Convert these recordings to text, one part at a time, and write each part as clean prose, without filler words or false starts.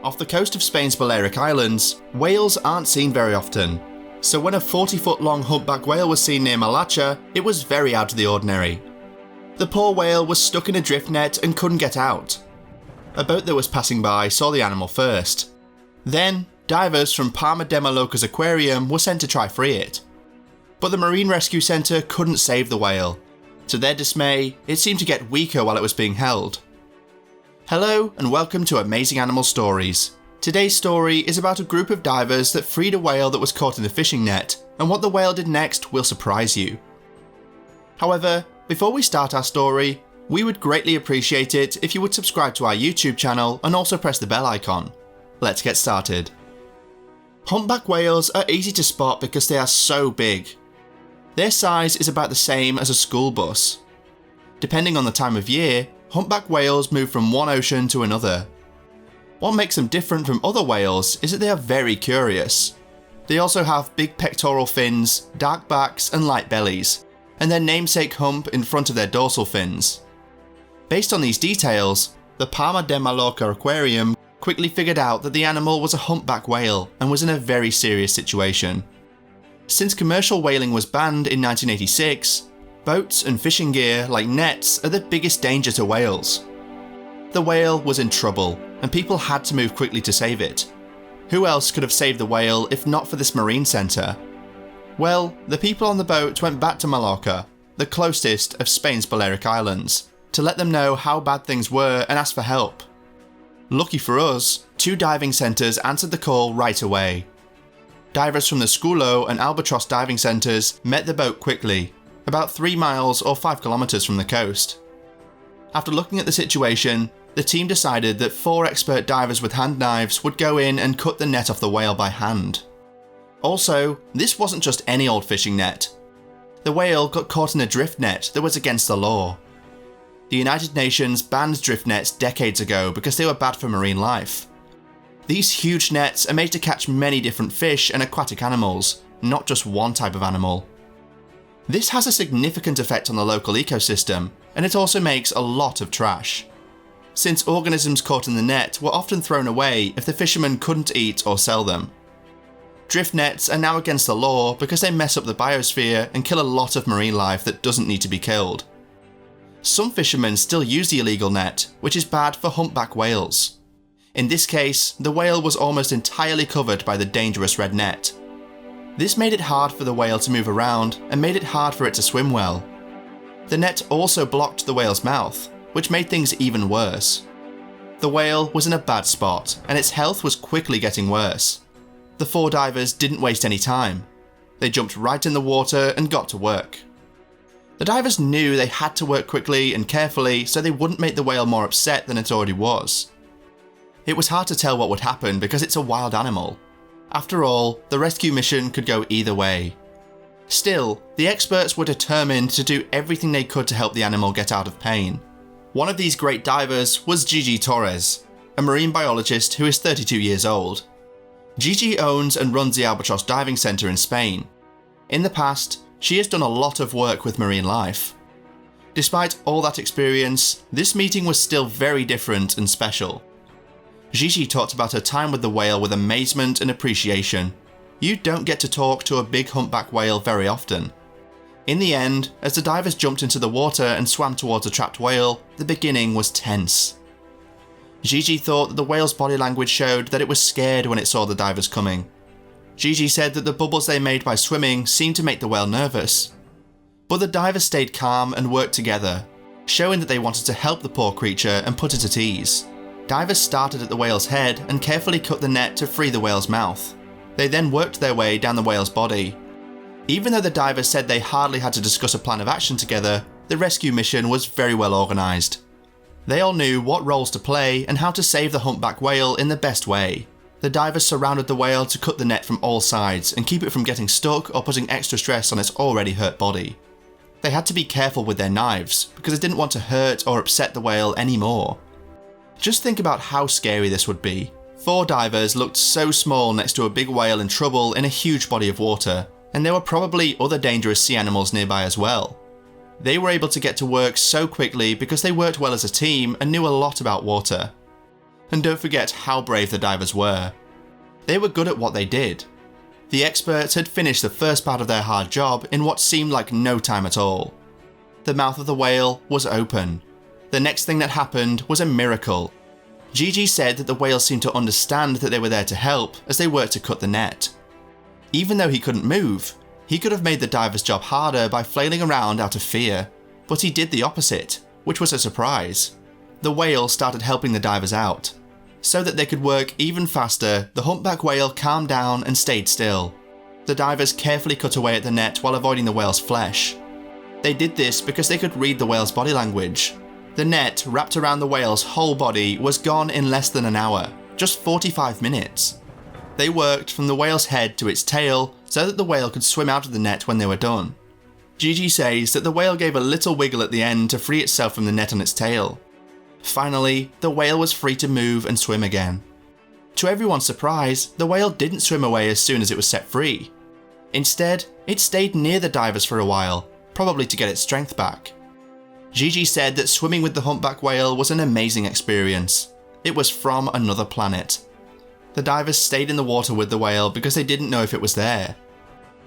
Off the coast of Spain's Balearic Islands, whales aren't seen very often, so when a 40-foot long humpback whale was seen near Malacha, it was very out of the ordinary. The poor whale was stuck in a drift net and couldn't get out. A boat that was passing by saw the animal first. Then, divers from Palma de Maloka's Aquarium were sent to try free it. But the Marine Rescue Centre couldn't save the whale. To their dismay, it seemed to get weaker while it was being held. Hello and welcome to Amazing Animal Stories. Today's story is about a group of divers that freed a whale that was caught in a fishing net, and what the whale did next will surprise you. However, before we start our story, we would greatly appreciate it if you would subscribe to our YouTube channel and also press the bell icon. Let's get started. Humpback whales are easy to spot because they are so big. Their size is about the same as a school bus. Depending on the time of year, humpback whales move from one ocean to another. What makes them different from other whales is that they are very curious. They also have big pectoral fins, dark backs and light bellies, and their namesake hump in front of their dorsal fins. Based on these details, the Palma de Maloka Aquarium quickly figured out that the animal was a humpback whale and was in a very serious situation. Since commercial whaling was banned in 1986, boats and fishing gear like nets are the biggest danger to whales. The whale was in trouble, and people had to move quickly to save it. Who else could have saved the whale if not for this marine centre? Well, the people on the boat went back to Maloka, the closest of Spain's Balearic Islands, to let them know how bad things were and ask for help. Lucky for us, 2 diving centres answered the call right away. Divers from the Sculo and Albatross diving centres met the boat quickly, about 3 miles or 5 kilometres from the coast. After looking at the situation, the team decided that 4 expert divers with hand knives would go in and cut the net off the whale by hand. Also, this wasn't just any old fishing net. The whale got caught in a drift net that was against the law. The United Nations banned drift nets decades ago because they were bad for marine life. These huge nets are made to catch many different fish and aquatic animals, not just one type of animal. This has a significant effect on the local ecosystem, and it also makes a lot of trash. Since organisms caught in the net were often thrown away if the fishermen couldn't eat or sell them. Drift nets are now against the law because they mess up the biosphere and kill a lot of marine life that doesn't need to be killed. Some fishermen still use the illegal net, which is bad for humpback whales. In this case, the whale was almost entirely covered by the dangerous red net. This made it hard for the whale to move around and made it hard for it to swim well. The net also blocked the whale's mouth, which made things even worse. The whale was in a bad spot, and its health was quickly getting worse. The 4 divers didn't waste any time. They jumped right in the water and got to work. The divers knew they had to work quickly and carefully so they wouldn't make the whale more upset than it already was. It was hard to tell what would happen because it's a wild animal. After all, the rescue mission could go either way. Still, the experts were determined to do everything they could to help the animal get out of pain. One of these great divers was Gigi Torres, a marine biologist who is 32 years old. Gigi owns and runs the Albatross Diving Centre in Spain. In the past, she has done a lot of work with marine life. Despite all that experience, this meeting was still very different and special. Gigi talked about her time with the whale with amazement and appreciation. You don't get to talk to a big humpback whale very often. In the end, as the divers jumped into the water and swam towards a trapped whale, the beginning was tense. Gigi thought that the whale's body language showed that it was scared when it saw the divers coming. Gigi said that the bubbles they made by swimming seemed to make the whale nervous. But the divers stayed calm and worked together, showing that they wanted to help the poor creature and put it at ease. Divers started at the whale's head and carefully cut the net to free the whale's mouth. They then worked their way down the whale's body. Even though the divers said they hardly had to discuss a plan of action together, the rescue mission was very well organised. They all knew what roles to play and how to save the humpback whale in the best way. The divers surrounded the whale to cut the net from all sides and keep it from getting stuck or putting extra stress on its already hurt body. They had to be careful with their knives because they didn't want to hurt or upset the whale anymore. Just think about how scary this would be. 4 divers looked so small next to a big whale in trouble in a huge body of water, and there were probably other dangerous sea animals nearby as well. They were able to get to work so quickly because they worked well as a team and knew a lot about water. And don't forget how brave the divers were. They were good at what they did. The experts had finished the first part of their hard job in what seemed like no time at all. The mouth of the whale was open. The next thing that happened was a miracle. Gigi said that the whale seemed to understand that they were there to help as they worked to cut the net. Even though he couldn't move, he could have made the diver's job harder by flailing around out of fear, but he did the opposite, which was a surprise. The whale started helping the divers out. So that they could work even faster, the humpback whale calmed down and stayed still. The divers carefully cut away at the net while avoiding the whale's flesh. They did this because they could read the whale's body language. The net wrapped around the whale's whole body was gone in less than an hour, just 45 minutes. They worked from the whale's head to its tail so that the whale could swim out of the net when they were done. Gigi says that the whale gave a little wiggle at the end to free itself from the net on its tail. Finally, the whale was free to move and swim again. To everyone's surprise, the whale didn't swim away as soon as it was set free. Instead, it stayed near the divers for a while, probably to get its strength back. Gigi said that swimming with the humpback whale was an amazing experience. It was from another planet. The divers stayed in the water with the whale because they didn't know if it was there.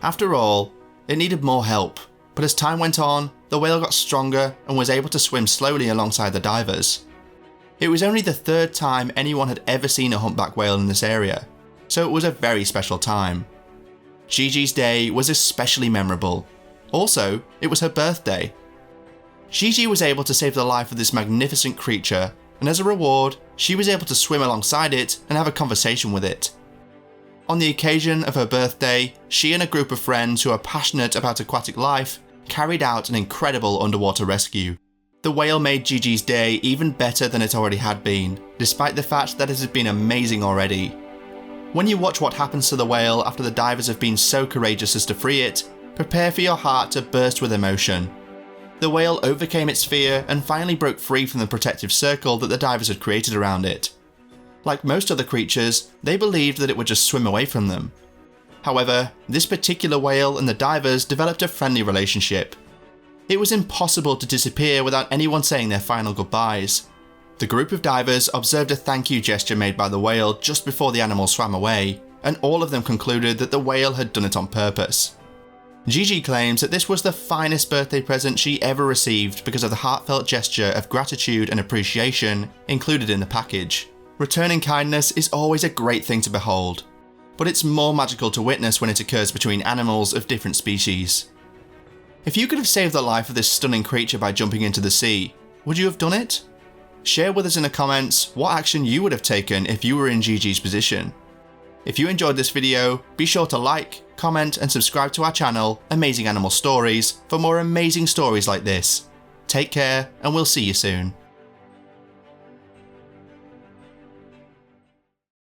After all, it needed more help, but as time went on, the whale got stronger and was able to swim slowly alongside the divers. It was only the third time anyone had ever seen a humpback whale in this area, so it was a very special time. Gigi's day was especially memorable. Also, it was her birthday. Gigi was able to save the life of this magnificent creature, and as a reward, she was able to swim alongside it and have a conversation with it. On the occasion of her birthday, she and a group of friends who are passionate about aquatic life carried out an incredible underwater rescue. The whale made Gigi's day even better than it already had been, despite the fact that it had been amazing already. When you watch what happens to the whale after the divers have been so courageous as to free it, prepare for your heart to burst with emotion. The whale overcame its fear and finally broke free from the protective circle that the divers had created around it. Like most other creatures, they believed that it would just swim away from them. However, this particular whale and the divers developed a friendly relationship. It was impossible to disappear without anyone saying their final goodbyes. The group of divers observed a thank you gesture made by the whale just before the animal swam away, and all of them concluded that the whale had done it on purpose. Gigi claims that this was the finest birthday present she ever received because of the heartfelt gesture of gratitude and appreciation included in the package. Returning kindness is always a great thing to behold, but it's more magical to witness when it occurs between animals of different species. If you could have saved the life of this stunning creature by jumping into the sea, would you have done it? Share with us in the comments what action you would have taken if you were in Gigi's position. If you enjoyed this video, be sure to like, comment and subscribe to our channel, Amazing Animal Stories, for more amazing stories like this. Take care and we'll see you soon.